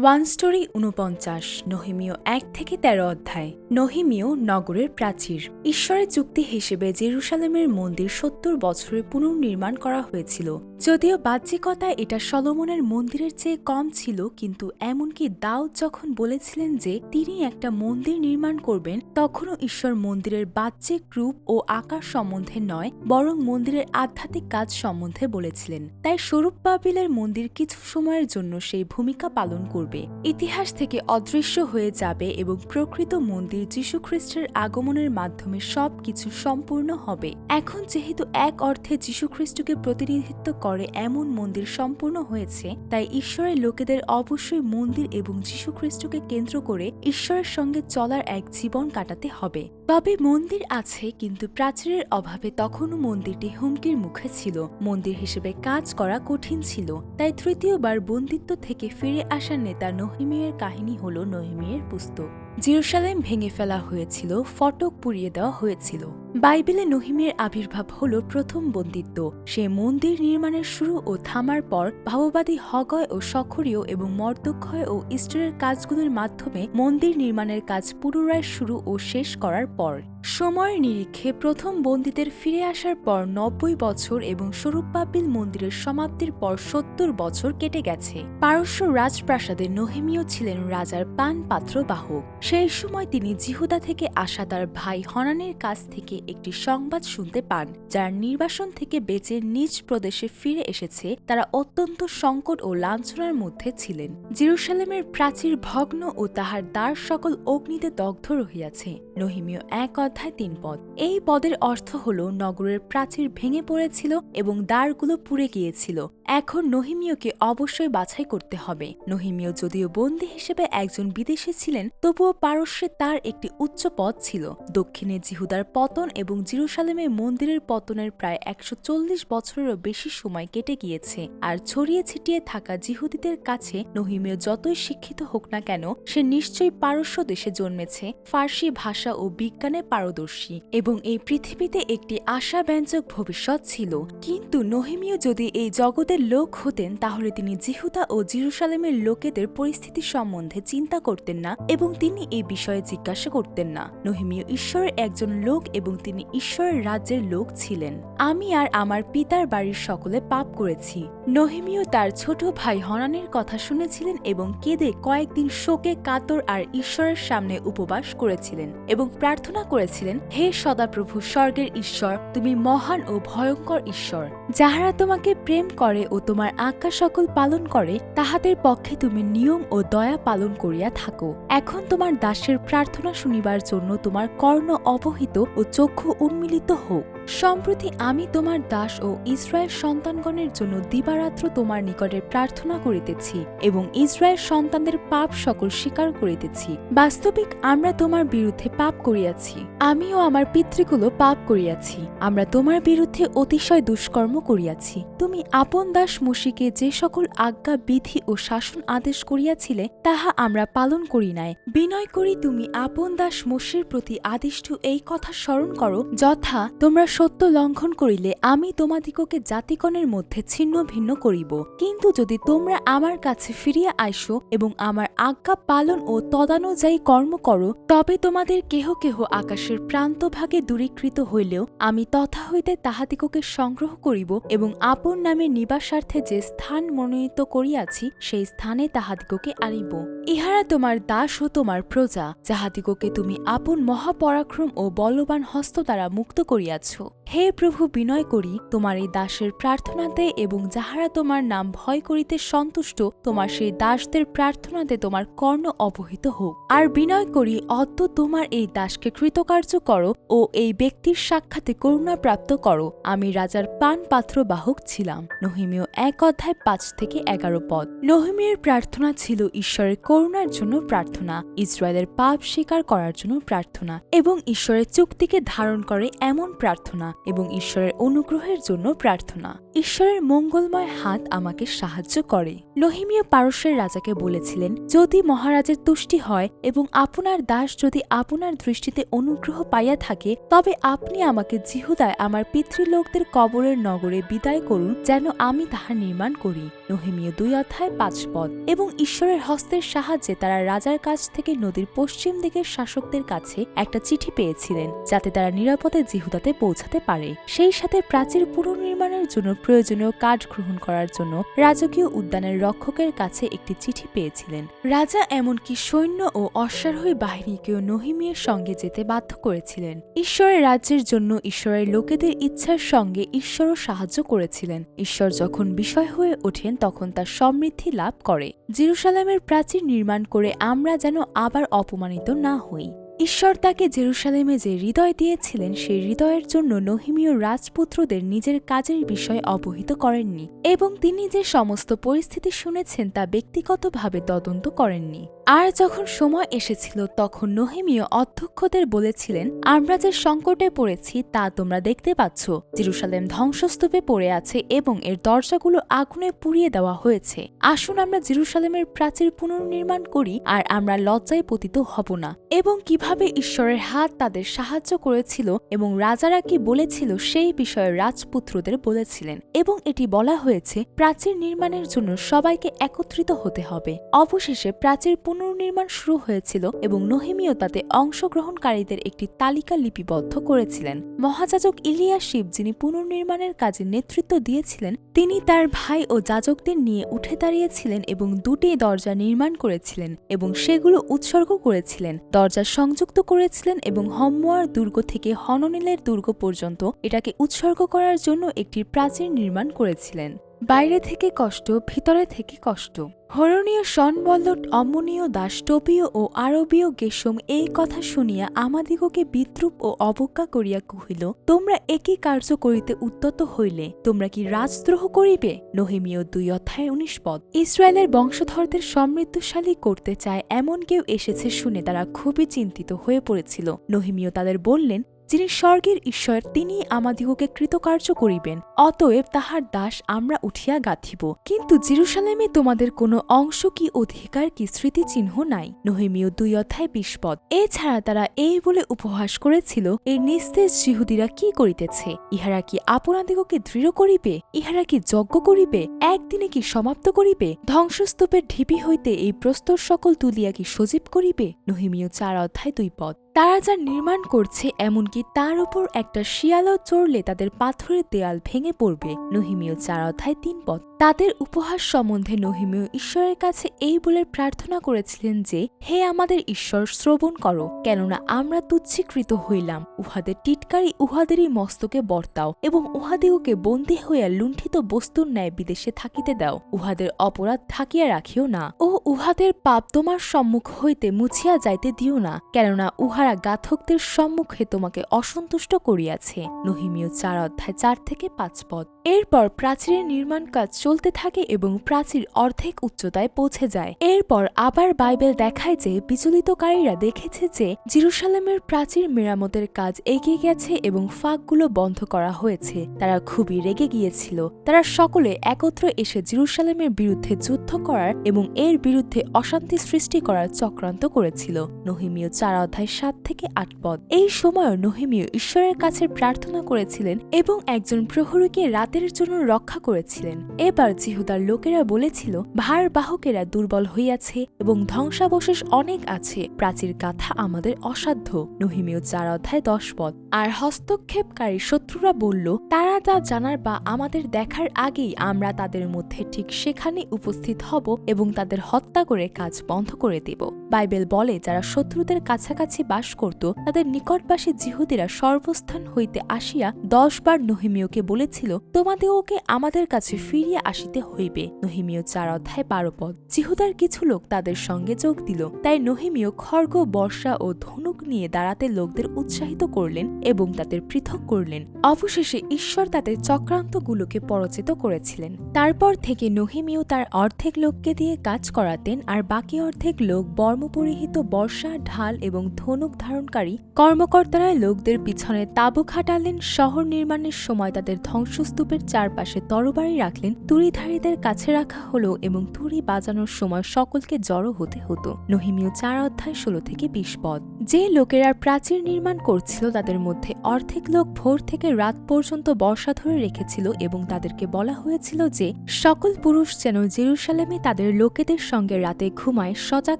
One story ৪৯ নহিমীয় ১-১৩ অধ্যায়। নহিমীয় নগরের প্রাচীর। ঈশ্বরের চুক্তি হিসেবে জেরুসালেমের মন্দির ৭০ বছরে পুনর্নির্মাণ করা হয়েছিল। যদিও বাহ্যিকতায় এটা সলোমনের মন্দিরের চেয়ে কম ছিল, কিন্তু এমনকি দাউদ যখন বলেছিলেন যে তিনি একটা মন্দির নির্মাণ করবেন, তখনও ঈশ্বর মন্দিরের বাহ্যিক রূপ ও আকার সম্বন্ধে নয়, বরং মন্দিরের আধ্যাত্মিক কাজ সম্বন্ধে বলেছিলেন। তাই সরুব্বাবিলের মন্দির কিছু সময়ের জন্য সেই ভূমিকা পালন করবে, ইতিহাস থেকে অদৃশ্য হয়ে যাবে এবং প্রকৃত মন্দির যীশুখ্রিস্টের আগমনের মাধ্যমে সবকিছু সম্পূর্ণ হবে। এখন যেহেতু এক অর্থে যীশুখ্রিস্টকে প্রতিনিধিত্ব করে এমন মন্দির সম্পূর্ণ হয়েছে, তাই ঈশ্বরের লোকেদের অবশ্যই মন্দির এবং যীশুখ্রিস্টকে কেন্দ্র করে ঈশ্বরের সঙ্গে চলার এক জীবন কাটাতে হবে। তবে মন্দির আছে, কিন্তু প্রাচীরের অভাবে তখনও মন্দিরটি হুমকির মুখে ছিল। মন্দির হিসেবে কাজ করা কঠিন ছিল। তাই তৃতীয়বার বন্দিত্ব থেকে ফিরে আসা নেতা নহিমীয়ের কাহিনী হল নহিমীয়ের পুস্তক। জেরুসালেম ভেঙে ফেলা হয়েছিল, ফটক পুড়িয়ে দেওয়া হয়েছিল। বাইবেলে নহিমীর আবির্ভাব হল প্রথম বন্দিত্ব। সে মন্দির নির্মাণের শুরু ও থামার পর ভাববাদী হগয় ও সখরীয় এবং মর্দক্ষয় ও ইস্টারের কাজগুলোর মাধ্যমে মন্দির নির্মাণের কাজ পুনরায় শুরু ও শেষ করার পর সময়ের নিরীক্ষে প্রথম বন্দীদের ফিরে আসার পর ৯০ বছর এবং সরুব্বাবিল মন্দিরের সমাপ্তির পর ৭০ বছর কেটে গেছে। পারস্য রাজপ্রাসাদে নহিমীয় ছিলেন রাজার পানপাত্র বাহক। সেই সময় তিনি জিহুদা থেকে আসা তার ভাই হনানের কাছ থেকে একটি সংবাদ শুনতে পান, যার নির্বাসন থেকে বেঁচে নিজ প্রদেশে ফিরে এসেছে। তারা অত্যন্ত সংকট ও লাঞ্ছনার মধ্যে ছিলেন। জেরুসালেমের প্রাচীর ভগ্ন ও তাহার দ্বার সকল অগ্নিতে দগ্ধ রহিয়াছে। নহিমীয় ১-৩ পদ। এই পদের অর্থ হল নগরের প্রাচীর ভেঙে পড়েছিল এবং দ্বারগুলো পুড়ে গিয়েছিল। এখন নহিমীয়কে অবশ্যই বাছাই করতে হবে। নহিমীয় যদিও বন্দী হিসেবে একজন বিদেশী ছিলেন, তবুও পারস্যে তার একটি উচ্চ পদ ছিল। দক্ষিণে জিহুদার পতন এবং জেরুসালেমের মন্দিরের পতনের প্রায় ১৪০ বছরেরও বেশি সময় কেটে গিয়েছে। আর ছড়িয়ে ছিটিয়ে থাকা জিহুদীদের কাছে নহিমীয় যতই শিক্ষিত হোক না কেন, সে নিশ্চয়ই পারস্য দেশে জন্মেছে, ফার্সি ভাষা ও বিজ্ঞানে পারদর্শী এবং এই পৃথিবীতে একটি আশাব্যঞ্জক ভবিষ্যৎ ছিল। কিন্তু নহিমীয় যদি এই জগতের লোক হতেন, তাহলে তিনি জিহুদা ও জেরুসালেমের লোকেদের পরিস্থিতি সম্বন্ধে চিন্তা করতেন না এবং তিনি এই বিষয়ে জিজ্ঞাসা করতেন না। নহিমীয় ঈশ্বরের একজন লোক এবং তিনি ঈশ্বরের রাজ্যের লোক ছিলেন। আমি আর আমার পিতার বাড়ির সকলে পাপ করেছি। নহিমীয় তার ছোট ভাই হনানের কথা শুনেছিলেন এবং কেঁদে কয়েকদিন শোকে কাতর আর ঈশ্বরের সামনে উপবাস করেছিলেন এবং প্রার্থনা করেছিলেন, হে সদাপ্রভু স্বর্গের ঈশ্বর, তুমি মহান ও ভয়ঙ্কর ঈশ্বর। যাহারা তোমাকে প্রেম করে ও তোমার আজ্ঞা সকল পালন করে, তাহাদের পক্ষে তুমি নিয়ম ও দয়া পালন করিয়া থাকো। এখন তোমার দাসের প্রার্থনা শুনিবার জন্য তোমার কর্ণ অবহিত ও চক্ষু উন্মিলিত হোক। সম্প্রতি আমি তোমার দাস ও ইসরায়েল সন্তানগণের জন্য দিবারাত্র তোমার নিকটে প্রার্থনা করিতেছি এবং ইসরায়েল সন্তানদের পাপ সকল স্বীকার করিতেছি। বাস্তবিক আমরা তোমার বিরুদ্ধে পাপ করিয়াছি, আমিও আমার পিতৃকুলো পাপ করিয়াছি। আমরা তোমার বিরুদ্ধে অতিশয় দুষ্কর্ম করিয়াছি। তুমি আপন দাস মোশিকে যে সকল আজ্ঞা, বিধি ও শাসন আদেশ করিয়াছিলে, তাহা আমরা পালন করি নাই। বিনয় করি তুমি আপন দাস মোশির প্রতি আদিষ্ট এই কথা স্মরণ করো, যথা তোমরা সত্য লঙ্ঘন করিলে আমি তোমাদিগকে জাতিগণের মধ্যে ছিন্ন ভিন্ন করিব। কিন্তু যদি তোমরা আমার কাছে ফিরিয়া আইসো এবং আমার আজ্ঞা পালন ও তদানুযায়ী কর্ম করো, তবে তোমাদের কেহ কেহ আকাশের প্রান্তভাগে দূরীকৃত হইলেও আমি তথা হইতে তাহাদিগকে সংগ্রহ করিব এবং আপন নামে নিবাসার্থে যে স্থান মনোনীত করিয়াছি, সেই স্থানে তাহাদিগকে আনিব। ইহারা তোমার দাস ও তোমার প্রজা, যাহাদিগকে তুমি আপন মহাপরাক্রম ও বলবান হস্ত দ্বারা মুক্ত করিয়াছ। হে প্রভু, বিনয় করি তোমার এই দাসের প্রার্থনাতে এবং যাহারা তোমার নাম ভয় করিতে সন্তুষ্ট, তোমার সেই দাসদের প্রার্থনাতে তোমার কর্ণ অবহিত হোক। আর বিনয় করি অদ্য তোমার এই দাসকে কৃতকার্য করো ও এই ব্যক্তির সাক্ষাতে করুণা প্রাপ্ত করো। আমি রাজার পানপাত্র বাহক ছিলাম। নহিমীয় ১-৫-১১ পদ। নহিমীয়ের প্রার্থনা ছিল ঈশ্বরের করুণার জন্য প্রার্থনা, ইসরায়েলের পাপ স্বীকার করার জন্য প্রার্থনা এবং ঈশ্বরের চুক্তিকে ধারণ করে এমন প্রার্থনা প্রার্থনা এবং ঈশ্বরের অনুগ্রহের জন্য প্রার্থনা। ঈশ্বরের মঙ্গলময় হাত আমাকে সাহায্য করে। নহিমীয় পারস্যের রাজাকে বলেছিলেন, যদি মহারাজের তুষ্টি হয় এবং আপনার দাস যদি আপনার দৃষ্টিতে অনুগ্রহ পাইয়া থাকে, তবে আপনি আমাকে জিহুদায় আমার পিতৃলোকদের কবরের নগরে বিদায় করুন, যেন আমি তাহা নির্মাণ করি। নহিমীয় 2:5 এবং ঈশ্বরের হস্তের সাহায্যে তারা রাজার কাছ থেকে নদীর পশ্চিম দিকের শাসকদের কাছে একটা চিঠি পেয়েছিলেন, যাতে তারা নিরাপদে জিহুদাতে পৌঁছাতে পারে। সেই সাথে প্রাচীর পুনর্নির্মাণের জন্য প্রয়োজনীয় কাঠ গ্রহণ করার জন্য রাজকীয় উদ্যানের রক্ষকের কাছে একটি চিঠি পেয়েছিলেন। রাজা এমনকি সৈন্য ও অশ্বারোহী বাহিনীকেও নহিমীয়ের সঙ্গে যেতে বাধ্য করেছিলেন। ঈশ্বরের রাজ্যের জন্য ঈশ্বরের লোকেদের ইচ্ছার সঙ্গে ঈশ্বরও সাহায্য করেছিলেন। ঈশ্বর যখন বিষয় হয়ে ওঠেন, তখন তার সমৃদ্ধি লাভ করে। জেরুসালেমের প্রাচীর নির্মাণ করে আমরা যেন আবার অপমানিত না হই। ঈশ্বর তাকে জেরুসালেমে যে হৃদয় দিয়েছিলেন, সেই হৃদয়ের জন্য নহিমীয় রাজপুত্রদের নিজের কাজের বিষয়ে অবহিত করেননি এবং তিনি যে সমস্ত পরিস্থিতি শুনেছেন তা ব্যক্তিগতভাবে তদন্ত করেননি। আর যখন সময় এসেছিল, তখন নহিমীয় অধ্যক্ষদের বলেছিলেন, আমরা যে সংকটে পড়েছি তা তোমরা দেখতে পাচ্ছ। জেরুসালেম ধ্বংসস্তূপে পড়ে আছে এবং এর দরজাগুলো আগুনে পুড়িয়ে দেওয়া হয়েছে। আসুন আমরা জেরুসালেমের প্রাচীর পুনর্নির্মাণ করি, আর আমরা লজ্জায় পতিত হব না। এবং কিভাবে ঈশ্বরের হাত তাদের সাহায্য করেছিল এবং রাজারা কি বলেছিল সেই বিষয়ে রাজপুত্রদের বলেছিলেন। এবং এটি বলা হয়েছে, প্রাচীর নির্মাণের জন্য সবাইকে একত্রিত হতে হবে। অবশেষে প্রাচীর পুনর্নির্মাণ শুরু হয়েছিল এবং নহিমীয় তাতে অংশগ্রহণকারীদের একটি তালিকা লিপিবদ্ধ করেছিলেন। মহাযাজক ইলিয়াশিব, যিনি পুনর্নির্মাণের কাজে নেতৃত্ব দিয়েছিলেন, তিনি তার ভাই ও যাজকদের নিয়ে উঠে দাঁড়িয়েছিলেন এবং 2টি দরজা নির্মাণ করেছিলেন এবং সেগুলো উৎসর্গ করেছিলেন। দরজা সংযুক্ত করেছিলেন এবং হম্মোয়ার দুর্গ থেকে হননীলের দুর্গ পর্যন্ত এটাকে উৎসর্গ করার জন্য একটি প্রাচীর নির্মাণ করেছিলেন। বাইরে থেকে কষ্ট, ভিতরে থেকে কষ্ট। হরণীয় সনবল্লট অম্মনীয় দাস টোপীয় ও আরবীয় গেশম এই কথা শুনিয়া আমাদিগকে বিদ্রুপ ও অবজ্ঞা করিয়া কহিল, তোমরা একই কার্য করিতে উদ্যত হইলে তোমরা কি রাজদ্রোহ করিবে? নহিমীয় 2:19। ইসরায়েলের বংশধরদের সমৃদ্ধশালী করতে চায় এমন কেউ এসেছে শুনে তারা খুবই চিন্তিত হয়ে পড়েছিল। নহিমীয় তাদের বললেন, যিনি স্বর্গের ঈশ্বর, তিনি আমাদিগকে কৃতকার্য করিবেন। অতএব তাহার দাস আমরা উঠিয়া গাঁথিব। কিন্তু জেরুসালেমে তোমাদের কোনো অংশ কি অধিকার কি স্মৃতিচিহ্ন নাই। নহিমীয় 2:20। এছাড়া তারা এই বলে উপহাস করেছিল, এই নিস্তেজ জিহুদীরা কি করিতেছে? ইহারা কি আপনাদিগকে দৃঢ় করিবে? ইহারা কি যজ্ঞ করিবে? একদিনে কি সমাপ্ত করিবে? ধ্বংসস্তূপের ঢিপি হইতে এই প্রস্তর সকল তুলিয়া কি সজীব করিবে? নহিমীয় 4:2। তারা যা নির্মাণ করছে, এমনকি তার উপর একটা শিয়ালও চড়লে তাদের পাথরের দেয়াল ভেঙে পড়বে। নহিমীয় 4:3। তাদের উপহাস সম্বন্ধে নহিমীয় ঈশ্বরের কাছে এই বলে প্রার্থনা করেছিলেন যে, হে আমাদের ঈশ্বর, শ্রবণ করো, কেননা আমরা তুচ্ছীকৃত হইলাম। উহাদের টিটকারি উহাদেরই মস্তকে বর্তাও এবং উহাদিগকে বন্দী হইয়া লুণ্ঠিত বস্তুর ন্যায় বিদেশে থাকিতে দাও। উহাদের অপরাধ ঢাকিয়া রাখিও না ও উহাদের পাপ তোমার সম্মুখ হইতে মুছিয়া যাইতে দিও না, কেননা উহারা গাথকদের সম্মুখে তোমাকে অসন্তুষ্ট করিয়াছে। নহিমীয় 4:4-5। এরপর প্রাচীরের নির্মাণ কাজ চলতে থাকে এবং প্রাচীর অর্ধেক উচ্চতায় পৌঁছে যায়। এরপর আবার বাইবেল দেখায় যে বিচলিতকারীরা দেখেছে যে জেরুসালেমের প্রাচীর মেরামতের কাজ এগিয়ে গেছে এবং ফাঁকগুলো বন্ধ করা হয়েছে। তারা খুবই রেগে গিয়েছিল। তারা সকলে একত্র এসে জেরুসালেমের বিরুদ্ধে যুদ্ধ করার এবং এর বিরুদ্ধে অশান্তি সৃষ্টি করার চক্রান্ত করেছিল। নহিমীয় 4:7-8। এই সময় নহিমীয় ঈশ্বরের কাছে প্রার্থনা করেছিলেন এবং একজন প্রহরীকে রাতের জন্য রক্ষা করেছিলেন। এবার জিহুদার লোকেরা বলেছিল, ভার বাহকেরা দুর্বল হইয়াছে এবং ধ্বংসাবশেষ অনেক আছে, প্রাচীর গাথা আমাদের অসাধ্য। নহিমীয় 4:10। আর হস্তক্ষেপকারী শত্রুরা বলল, তারা তা জানার বা আমাদের দেখার আগেই আমরা তাদের মধ্যে ঠিক সেখানে উপস্থিত হব এবং তাদের হত্যা করে কাজ বন্ধ করে দেব। বাইবেল বলে, যারা শত্রুদের কাছাকাছি বাস করত, তাদের নিকটবাসী জিহুদীরা সর্বস্থান হইতে আসিয়া 10 বার নহিমীয়কে বলেছিল, তোমাদেরকে আমাদের কাছে ফিরিয়ে আসিতে হইবে। নহিমীয় 4:12 জিহুদার কিছু লোক তাদের সঙ্গে যোগ দিল। তাই নহিমীয় খড়গ, বর্ষা ও ধনুক নিয়ে দাঁড়াতে লোকদের উৎসাহিত করলেন এবং তাদের পৃথক করলেন। অবশেষে ঈশ্বর তাদের চক্রান্তগুলোকে পরাজিত করেছিলেন। তারপর থেকে নহিমীয় তার অর্ধেক লোককে দিয়ে কাজ করাতেন, আর বাকি অর্ধেক লোক বর্মপরিহিত বর্ষা, ঢাল এবং ধনুক ধারণকারী কর্মকর্তারা লোকদের পিছনে তাঁবু খাটালেন। শহর নির্মাণের সময় তাদের ধ্বংসস্তূপের চারপাশে তরবারি রাখলেন। তুড়িধারীদের কাছে রাখা হলো এবং তুড়ি বাজানোর সময় সকলকে জড়ো হতে হতো। নহিমীয় 4:16-20 যে লোকেরা প্রাচীর নির্মাণ করছিল তাদের মধ্যে অর্ধেক লোক ভোর থেকে রাত পর্যন্ত বর্ষা ধরে রেখেছিল এবং তাদেরকে বলা হয়েছিল যে সকল পুরুষ যেন জেরুসালেমে তাদের লোকেদের সঙ্গে রাতে ঘুমায়, সজাগ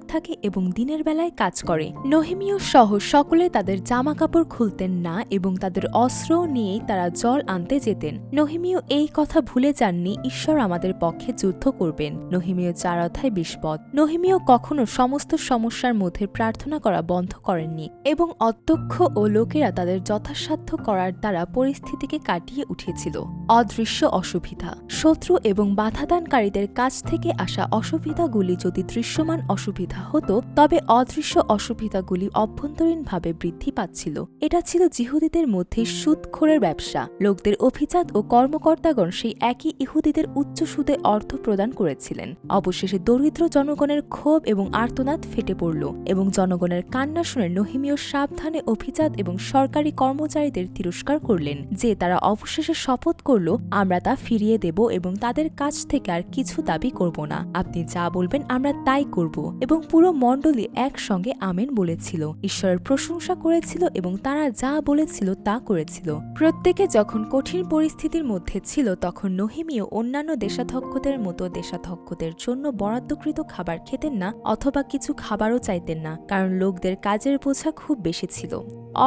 থাকে এবং দিনের বেলায় কাজ করে। নহিমীয় সহ সকলে তাদের জামা কাপড় খুলতেন না এবং তাদের অস্ত্র নিয়েই তারা জল আনতে যেতেন। নহিমীয় এই কথা ভুলে যাননি, ঈশ্বর আমাদের পক্ষে যুদ্ধ করবেন। নহিমীয় 4:20 নহিমীয় কখনো সমস্ত সমস্যার মধ্যে প্রার্থনা করা বন্ধ করেননি এবং অধ্যক্ষ ও লোকেরা তাদের যথাসাধ্য করার দ্বারা পরিস্থিতিকে কাটিয়ে উঠেছিল। অদৃশ্য অসুবিধা। শত্রু এবং বাধাদানকারীদের কাছ থেকে আসা অসুবিধাগুলি যদি দৃশ্যমান অসুবিধা হতো, তবে অদৃশ্য অসুবিধাগুলি অভ্যন্তরীণভাবে বৃদ্ধি পাচ্ছিল। এটা ছিল জিহুদীদের মধ্যে সুদখোরের ব্যবসা। লোকদের অভিজাত ও কর্মকর্তাগণ সেই একই ইহুদীদের উচ্চ সুদে অর্থ প্রদান করেছিলেন। অবশেষে দরিদ্র জনগণের ক্ষোভ এবং আর্তনাদ ফেটে পড়ল এবং জনগণের কান্না শুনে নহিমীয় সাবধানে অভিজাত এবং সরকারি কর্মচারীদের তিরস্কার করলেন যে তারা অবশেষে শপথ করল, আমরা তা ফিরিয়ে দেব এবং তাদের কাছ থেকে আর কিছু দাবি করব না। আপনি যা বলবেন আমরা তাই করব। এবং পুরো মণ্ডলী একসঙ্গে আমেন বলেছিল, ঈশ্বরের প্রশংসা করেছিল এবং তারা যা বলেছিল তা করেছিল। প্রত্যেকে যখন কঠিন পরিস্থিতির মধ্যে ছিল তখন নহিমীয় অন্যান্য দেশাধ্যক্ষদের মতো দেশাধ্যক্ষদের জন্য বরাদ্দকৃত খাবার খেতেন না অথবা কিছু খাবারও চাইতেন না, কারণ লোকদের কাজের বোঝা খুব বেশি ছিল।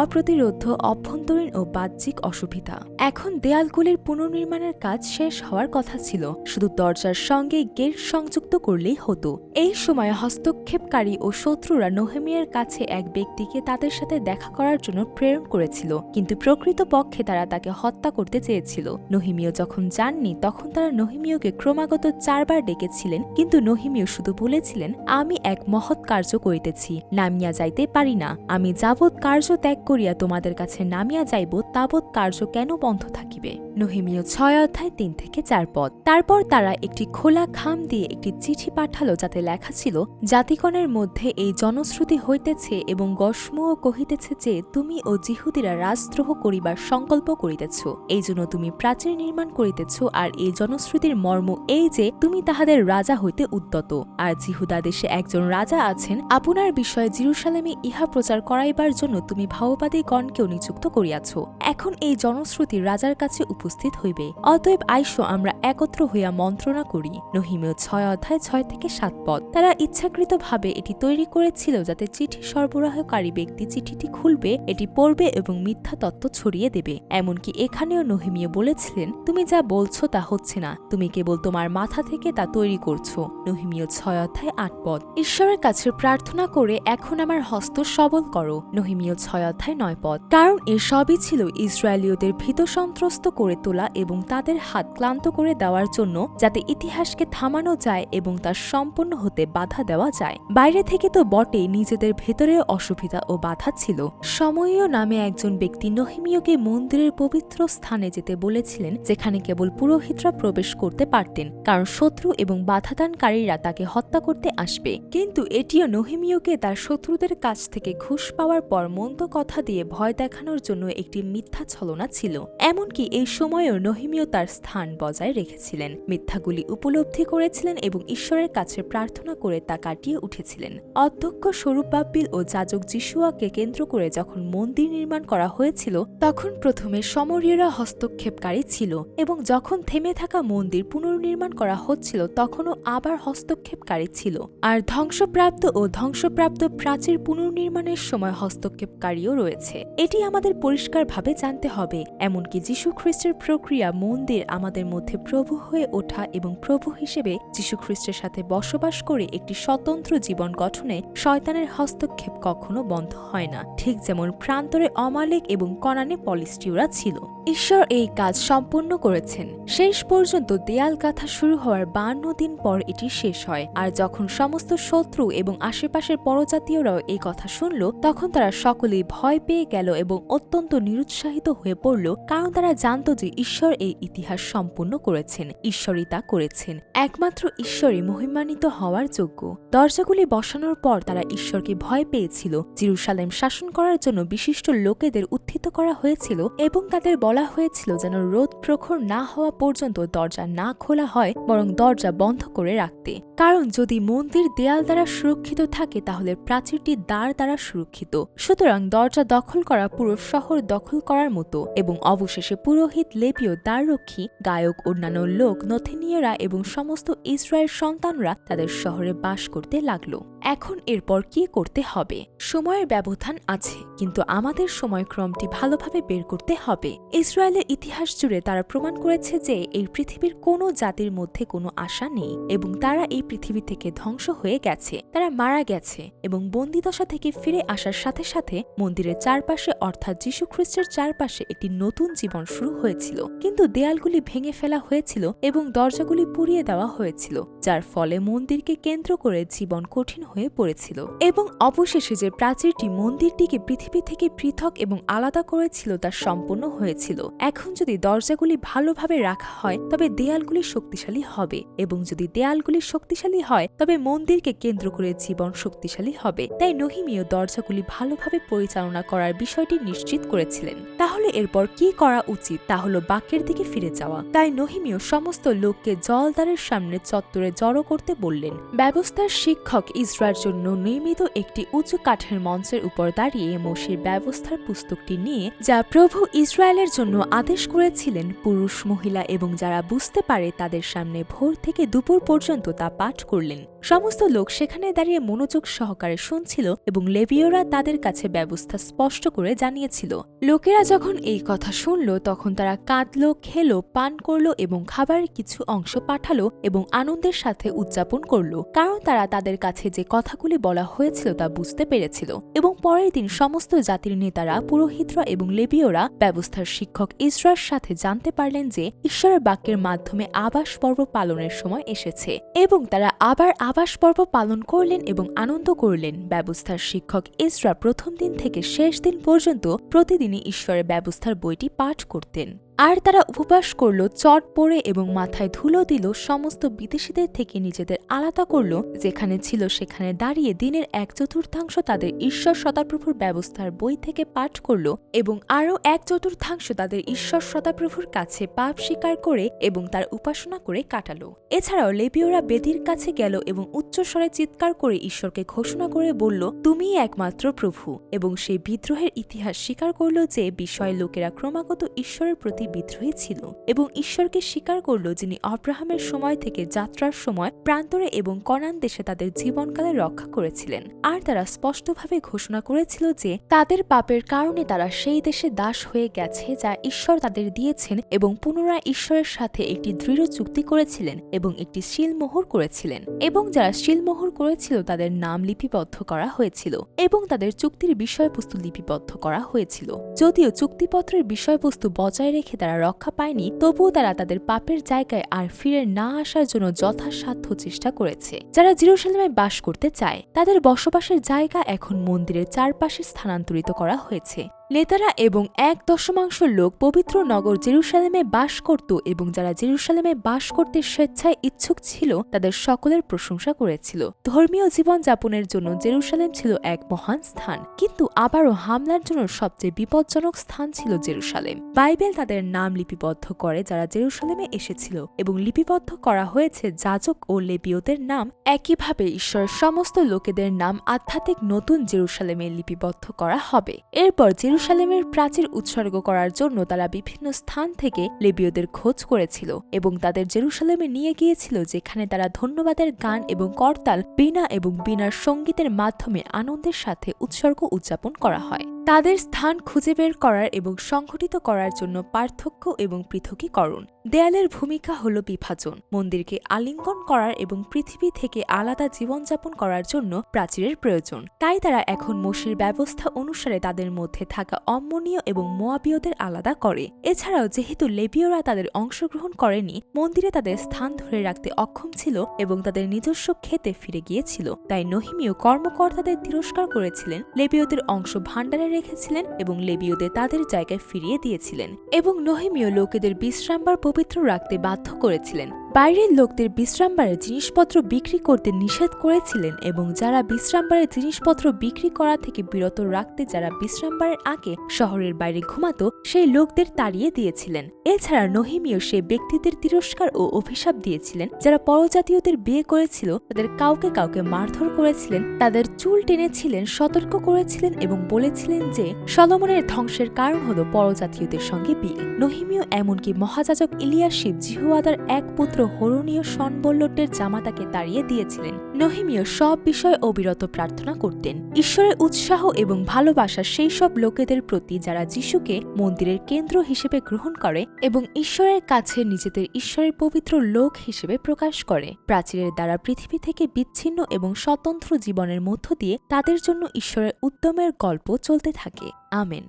অপ্রতিরোধ্য অভ্যন্তরীণ ও বাহ্যিক অসুবিধা। এখন দেয়ালগুলির পুনর্নির্মাণের কাজ শেষ হওয়ার কথা ছিল, শুধু দরজার সঙ্গে গেট সংযুক্ত করলেই হতো। এই সময় হস্তক্ষেপকারী ও শত্রুরা নহেমিয়ার কাছে এক ব্যক্তিকে তাদের সাথে দেখা করার জন্য প্রেরণ করেছিল, কিন্তু প্রকৃতপক্ষে তারা তাকে হত্যা করতে চেয়েছিল। নহিমীয় যখন যাননি তখন তারা নহিমীয়কে ক্রমাগত 4 বার ডেকেছিলেন, কিন্তু নহিমীয় শুধু বলেছিলেন, আমি এক মহৎ কার্য করিতেছি, নামিয়া যাইতে পারি না। আমি যাবৎ কার্য ত্যাগ করিয়া তোমাদের কাছে নামিয়া যাইব, তাবৎ কার্য কেন বন্ধ থাকিবে? নহিমীয় 6:3-4 তারপর তারা একটি খোলা খাম দিয়ে একটি চিঠি পাঠালো, যাতে লেখা ছিল, জাতিগণের মধ্যে এই জনশ্রুতি হইতেছে এবং গসমও কহিতেছে যে তুমি ও জিহুদীরা রাজদ্রোহ করিবার সংকল্প করিতেছ, এই জন্য তুমি প্রাচীর নির্মাণ করিতেছ। আর এই জনশ্রুতির মর্ম এই যে তুমি তাহাদের রাজা হইতে উদ্যত, আর জিহুদা দেশে একজন রাজা আছেন। আপনার বিষয়ে জেরুসালেমে ইহা প্রচার করাইবার জন্য তুমি ভাওবাদীগণকেও নিযুক্ত করিয়াছ। এখন এই জনশ্রুতি রাজার কাছে উপস্থিত হইবে, অতএব আইসো আমরা একত্র হইয়া মন্ত্রণা করি। নহিমীয় 6:6-7 তারা ইচ্ছাকৃতভাবে এটি তৈরি করেছিল যাতে চিঠি সরবরাহকারী ব্যক্তি চিঠিটি খুলবে, এটি পড়বে এবং মিথ্যা তত্ত্ব ছড়িয়ে দেবে। এমনকি এখানেও নহিমীয় বলেছিলেন, তুমি যা বলছো তা হচ্ছে না, তুমি কেবল তোমার মাথা থেকে তা তৈরি করছো। নহিমীয় 6:8 ঈশ্বরের কাছে প্রার্থনা করে এখন আমার হস্ত সবল করো। নহিমীয় 6:9 কারণ এর সবই ছিল ইসরায়েলীয়দের ভীত সন্ত্রস্ত করে তোলা এবং তাদের হাত ক্লান্ত করে দেওয়ার জন্য, যাতে ইতিহাসকে থামানো যায় এবং তা সম্পূর্ণ হতে বাধা দেওয়া যায়। বাইরে থেকে তো বটেই, নিজেদের ভেতরেও অসুবিধা ও বাধা ছিল। সময়ীয় নামে একজন ব্যক্তি নহিমীয়কে মন্দিরের পবিত্র স্থানে যেতে বলেছিলেন, যেখানে কেবল পুরোহিতরা প্রবেশ করতে পারতেন, কারণ শত্রু এবং বাধাদানকারীরা তাকে হত্যা করতে আসবে। কিন্তু এটিও নহিমীয়কে তার শত্রুদের কাছ থেকে ঘুষ পাওয়ার পর মন্দ কথা দিয়ে ভয় দেখানোর জন্য একটি মিথ্যা ছলনা ছিল। এমনকি এই সময়েও নহিমীয় তার স্থান বজায় রেখেছিলেন, মিথ্যাগুলি উপলব্ধি করেছিলেন এবং ঈশ্বরের কাছে প্রার্থনা করে তা কাটিয়ে উঠেছিলেন। অধ্যক্ষ সরুব্বাবিল ও যাজক যিশুয়াকে কেন্দ্র করে যখন মন্দির নির্মাণ করা হয়েছিল, তখন প্রথমে সমরীয়রা হস্তক্ষেপকারী ছিল এবং যখন থেমে থাকা মন্দির পুনর্নির্মাণ করা হচ্ছিল তখনও আবার হস্তক্ষেপকারী ছিল। আর ধ্বংসপ্রাপ্ত ও ধ্বংসপ্রাপ্ত প্রাচীর পুনর্নির্মাণের সময় হস্তক্ষেপকারীও রয়েছে। এটি আমাদের পরিষ্কারভাবে জানতে হবে। এমনকি যীশু খ্রিস্টের প্রক্রিয়া, মন্দির আমাদের মধ্যে প্রভু হয়ে ওঠা এবং প্রভু হিসেবে যীশু খ্রিস্টের সাথে বসবাস করে একটি স্বতন্ত্র জীবন গঠনে শয়তানের হস্তক্ষেপ কখনো বন্ধ হয় না, ঠিক যেমন প্রান্তরে অমালেক এবং কনানে পলিস্টিউরা ছিল। ঈশ্বর এই কাজ সম্পন্ন করেছেন। শেষ পর্যন্ত দেয়াল গাঁথা শুরু হওয়ার 52 দিন পর এটি শেষ হয়। আর যখন সমস্ত শত্রু এবং আশেপাশের পরজাতীয়রাও এই কথা শুনল, তখন তারা সকলেই ভয় পেয়ে গেল এবং অত্যন্ত নিরুৎসাহিত হয়ে পড়ল, কারণ তারা জানত যে ঈশ্বর এই ইতিহাস সম্পূর্ণ করেছেন, ঈশ্বরই তা করেছেন। একমাত্র ঈশ্বরই মহিমান্বিত হওয়ার যোগ্য। দরজাগুলি বসানোর পর তারা ঈশ্বরকে ভয় পেয়েছিল। জেরুসালেম শাসন করার জন্য বিশিষ্ট লোকেদের উত্থিত করা হয়েছিল এবং তাদের বলা হয়েছিল যেন রোদ প্রখর না হওয়া পর্যন্ত দরজা না খোলা হয়, বরং দরজা বন্ধ করে রাখতে। কারণ যদি মন্দির দেয়াল দ্বারা সুরক্ষিত থাকে, তাহলে প্রাচীরটি দ্বার দ্বারা সুরক্ষিত। সুতরাং দরজা দখল করা পুরো শহর দখল করার মতো। এবং অবশেষে পুরোহিত, লেবীয়, দ্বাররক্ষী, গায়ক, অন্যান্য লোক, নথিনীয়রা এবং সমস্ত ইসরায়েল সন্তানরা তাদের শহরে বাস করতে লাগলো। এখন এরপর কি করতে হবে? সময়ের ব্যবধান আছে, কিন্তু আমাদের সময়ক্রমটি ভালোভাবে বের করতে হবে। ইসরায়েলের ইতিহাস জুড়ে তারা প্রমাণ করেছে যে এই পৃথিবীর কোনো জাতির মধ্যে কোনো আশা নেই এবং তারা এই পৃথিবী থেকে ধ্বংস হয়ে গেছে, তারা মারা গেছে এবং বন্দিদশা থেকে ফিরে আসার সাথে সাথে মন্দিরের চারপাশে অর্থাৎ যীশু খ্রিস্টের চারপাশে একটি নতুন জীবন শুরু হয়েছিল। কিন্তু দেয়ালগুলি ভেঙে ফেলা হয়েছিল এবং দরজাগুলি পুড়িয়ে দেওয়া হয়েছিল, যার ফলে মন্দিরকে কেন্দ্র করে জীবন কঠিন হয়ে পড়েছিল। এবং অবশেষে যে প্রাচীরটি মন্দিরটিকে পৃথিবী থেকে পৃথক এবং আলাদা করেছিল তা সম্পূর্ণ হয়েছিল। এখন যদি দরজাগুলি ভালোভাবে রাখা হয়, তবে দেয়ালগুলি শক্তিশালী হবে, এবং যদি দেয়ালগুলি শক্তিশালী হয়, তবে মন্দিরকে কেন্দ্র করে জীবন শক্তিশালী হবে। তাই নহিমীয় দরজাগুলি ভালোভাবে পরিচালনা করার বিষয়টি নিশ্চিত করেছিলেন। তাহলে এরপর কি করা উচিত? তা হল বাক্যের দিকে ফিরে যাওয়া। তাই নহিমীয় সমস্ত লোককে জলদ্বারের সামনে চত্বরে জড়ো করতে বললেন। ব্যবস্থার শিক্ষক ইসরার জন্য নির্মিত একটি উঁচু কাঠের মঞ্চের উপর দাঁড়িয়ে মোশের ব্যবস্থার পুস্তকটি নিয়ে, যা প্রভু ইসরায়েলের জন্য আদেশ করেছিলেন, পুরুষ, মহিলা এবং যারা বুঝতে পারে তাদের সামনে ভোর থেকে দুপুর পর্যন্ত তা পাঠ করলেন। সমস্ত লোক সেখানে দাঁড়িয়ে মনোযোগ সহকারে শুনছিল এবং লেবীয়রা তাদের কাছে ব্যবস্থা স্পষ্ট করে জানিয়েছিল। লোকেরা যখন এই কথা শুনল, তখন তারা কাঁদল, খেলো, পান করল এবং খাবারের কিছু অংশ পাঠালো এবং আনন্দের সাথে উদযাপন করল, কারণ তারা তাদের কাছে যে কথাগুলি বলা হয়েছিল তা বুঝতে পেরেছিল। এবং পরের দিন সমস্ত জাতির নেতারা, পুরোহিতরা এবং লেবীয়রা ব্যবস্থার শিক্ষক ইসরার সাথে জানতে পারলেন যে ঈশ্বরের বাক্যের মাধ্যমে আবাস পর্ব পালনের সময় এসেছে, এবং তারা আবার আবাস পর্ব পালন করলেন এবং আনন্দ করলেন। ব্যবস্থার শিক্ষক ইসরা প্রথম দিন থেকে শেষ দিন পর্যন্ত প্রতিদিনই ঈশ্বরের ব্যবস্থার বইটি পাঠ করতেন। আর তারা উপবাস করল, চট পরে এবং মাথায় ধুলো দিল, সমস্ত বিদেশীদের থেকে নিজেদের আলাদা করল, যেখানে ছিল সেখানে দাঁড়িয়ে দিনের 1/4 তাদের ঈশ্বর সদাপ্রভুর ব্যবস্থার বই থেকে পাঠ করল এবং আরও 1/4 তাদের ঈশ্বর সদাপ্রভুর কাছে পাপ স্বীকার করে এবং তার উপাসনা করে কাটালো। এছাড়াও লেবীয়রা বেদির কাছে গেল এবং উচ্চস্বরে চিৎকার করে ঈশ্বরকে ঘোষণা করে বলল, তুমিই একমাত্র প্রভু। এবং সেই বিদ্রোহের ইতিহাস স্বীকার করল যে বিষয়ে লোকেরা ক্রমাগত ঈশ্বরের প্রতি বিদ্রোহী ছিল এবং ঈশ্বরকে স্বীকার করল, যিনি অব্রাহামের সময় থেকে যাত্রার সময় প্রান্তরে এবং কনান দেশে তাদের জীবনকালে রক্ষা করেছিলেন। আর তারা স্পষ্টভাবে ঘোষণা করেছিল যে তাদের পাপের কারণে তারা সেই দেশে দাস হয়ে গেছে যা ঈশ্বর তাদের দিয়েছেন, এবং পুনরায় ঈশ্বরের সাথে একটি দৃঢ় চুক্তি করেছিলেন এবং একটি শিলমোহর করেছিলেন, এবং যারা শিলমোহর করেছিল তাদের নাম লিপিবদ্ধ করা হয়েছিল এবং তাদের চুক্তির বিষয়বস্তু লিপিবদ্ধ করা হয়েছিল। যদিও চুক্তিপত্রের বিষয়বস্তু বজায় রেখে তারা রক্ষা পায়নি, তবুও তারা তাদের পাপের জায়গায় আর ফিরে না আসার জন্য যথাসাধ্য চেষ্টা করেছে। যারা জেরুসালেমে বাস করতে চায়, তাদের বসবাসের জায়গা এখন মন্দিরের চারপাশে স্থানান্তরিত করা হয়েছে। নেতারা এবং 1/10 লোক পবিত্র নগর জেরুসালেমে বাস করত এবং যারা জেরুসালেমে বাস করতে স্বেচ্ছায় ইচ্ছুক ছিল তাদের সকলের প্রশংসা করেছিল। ধর্মীয় জীবন যাপনের জন্য জেরুসালেম ছিল এক মহান স্থান, কিন্তু আবারও হামলার জন্য সবচেয়ে বিপজ্জনক স্থান ছিল জেরুসালেম। বাইবেল তাদের নাম লিপিবদ্ধ করে যারা জেরুসালেমে এসেছিল, এবং লিপিবদ্ধ করা হয়েছে যাজক ও লেবীয়দের নাম। একইভাবে ঈশ্বরের সমস্ত লোকেদের নাম আধ্যাত্মিক নতুন জেরুসালেমে লিপিবদ্ধ করা হবে। এরপর জেরুসালেমের প্রাচীর উৎসর্গ করার জন্য তারা বিভিন্ন স্থান থেকে লেবীয়দের খোঁজ করেছিল এবং তাদের জেরুসালেমে নিয়ে গিয়েছিল, যেখানে তারা ধন্যবাদের গান এবং করতাল, বীণা এবং বীণার সঙ্গীতের মাধ্যমে আনন্দের সাথে উৎসর্গ উদযাপন করা হয়। তাদের স্থান খুঁজে বের করার এবং সংগঠিত করার জন্য পার্থক্য এবং পৃথকীকরণ। দেয়ালের ভূমিকা হল বিভাজন, মন্দিরকে আলিঙ্গন করার এবং পৃথিবী থেকে আলাদা জীবনযাপন করার জন্য প্রাচীরের প্রয়োজন। তাই তারা এখন মোশির ব্যবস্থা অনুসারে তাদের মধ্যে থাকা অম্মনীয় এবং মোয়াবীয়দের আলাদা করে। এছাড়াও যেহেতু লেবীয়রা তাদের অংশগ্রহণ করেনি, মন্দিরে তাদের স্থান ধরে রাখতে অক্ষম ছিল এবং তাদের নিজস্ব ক্ষেতে ফিরে গিয়েছিল, তাই নহিমীয় কর্মকর্তাদের তিরস্কার করেছিলেন, লেবীয়দের অংশ ভাণ্ডারে রেখেছিলেন এবং লেবীয়দের তাদের জায়গায় ফিরিয়ে দিয়েছিলেন, এবং নহিমীয় লোকেদের বিশ্রামবার পবিত্র রাখতে বাধ্য করেছিলেন। বাইরের লোকদের বিশ্রামবারের জিনিসপত্র বিক্রি করতে নিষেধ করেছিলেন এবং যারা বিশ্রামবারের জিনিসপত্র বিক্রি করা থেকে বিরত রাখতে যারা বিশ্রামবারের আগে শহরের বাইরে ঘুমাতো সেই লোকদের তাড়িয়ে দিয়েছিলেন। এছাড়া নহিমীয় সেই ব্যক্তিদের তিরস্কার ও অভিশাপ দিয়েছিলেন যারা পরজাতীয়দের বিয়ে করেছিল, তাদের কাউকে কাউকে মারধর করেছিলেন, তাদের চুল টেনেছিলেন, সতর্ক করেছিলেন এবং বলেছিলেন যে সলোমনের ধ্বংসের কারণ হল পরজাতীয়দের সঙ্গে বিয়ে। নহিমীয় এমনকি মহাযাজক ইলিয়াশিব জিহুয়াদার এক পুত্র হরণীয় সনবল্লটের জামাতাকে তাড়িয়ে দিয়েছিলেন। নহিমীয় সব বিষয়ে অবিরত প্রার্থনা করতেন, ঈশ্বরের উৎসাহ এবং ভালোবাসা সেই সব লোকেদের প্রতি যারা যিশুকে মন্দিরের কেন্দ্র হিসেবে গ্রহণ করে এবং ঈশ্বরের কাছে নিজেদের ঈশ্বরের পবিত্র লোক হিসেবে প্রকাশ করে। প্রাচীরের দ্বারা পৃথিবী থেকে বিচ্ছিন্ন এবং স্বতন্ত্র জীবনের মধ্য দিয়ে তাদের জন্য ঈশ্বরের উদ্যমের গল্প চলতে থাকে। আমেন।